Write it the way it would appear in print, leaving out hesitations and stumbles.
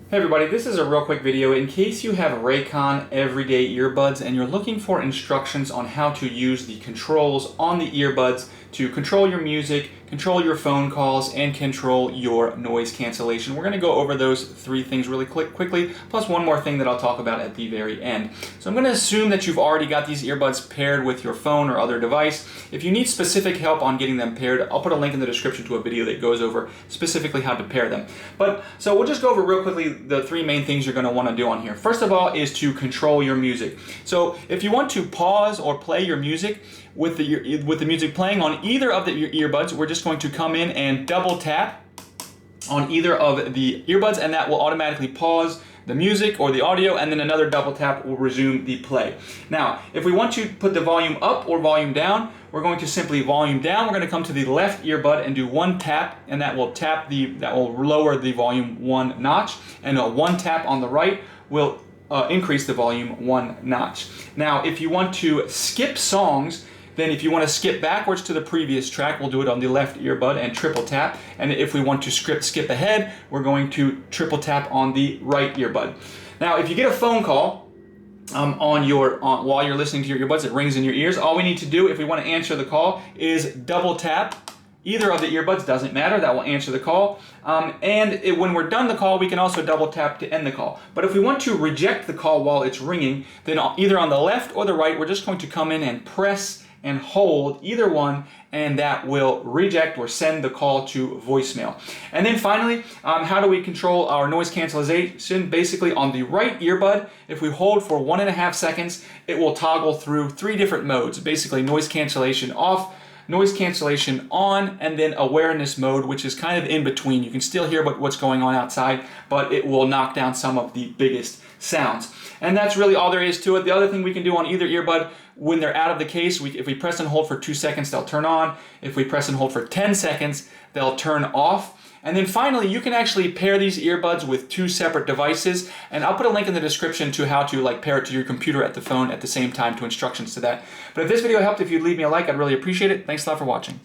Hey everybody, this is a real quick video in case you have Raycon everyday earbuds and you're looking for instructions on how to use the controls on the earbuds to control your music, control your phone calls, and control your noise cancellation. We're going to go over those three things really quickly, plus one more thing that I'll talk about at the very end. So I'm going to assume that you've already got these earbuds paired with your phone or other device. If you need specific help on getting them paired, I'll put a link in the description to a video that goes over specifically how to pair them. So we'll just go over real quickly the three main things you're going to want to do on here. First of all is to control your music. So if you want to pause or play your music with the music playing on either of the earbuds, we're just going to come in and double tap on either of the earbuds, and that will automatically pause the music or the audio, and then another double tap will resume the play. Now, if we want to put the volume up or volume down, we're going to simply volume down. We're going to come to the left earbud and do one tap, and that will lower the volume one notch, and one tap on the right will increase the volume one notch. Now, if you want to skip songs, then if you want to skip backwards to the previous track, we'll do it on the left earbud and triple tap. And if we want to skip ahead, we're going to triple tap on the right earbud. Now, if you get a phone call while you're listening to your earbuds, it rings in your ears. All we need to do if we want to answer the call is double tap either of the earbuds, doesn't matter, that will answer the call. When we're done the call, we can also double tap to end the call. But if we want to reject the call while it's ringing, then either on the left or the right, we're just going to come in and press and hold either one, and that will reject or send the call to voicemail. And then finally, how do we control our noise cancellation? Basically, on the right earbud, if we hold for 1.5 seconds, it will toggle through 3 different modes. Basically, noise cancellation off, noise cancellation on, and then awareness mode, which is kind of in between. You can still hear what's going on outside, but it will knock down some of the biggest sounds. And that's really all there is to it. The other thing we can do on either earbud, when they're out of the case, if we press and hold for 2 seconds, they'll turn on. If we press and hold for 10 seconds, they'll turn off. And then finally, you can actually pair these earbuds with 2 separate devices, and I'll put a link in the description to how to pair it to your computer at the phone at the same time, to instructions to that. But if this video helped, if you'd leave me a like, I'd really appreciate it. Thanks a lot for watching.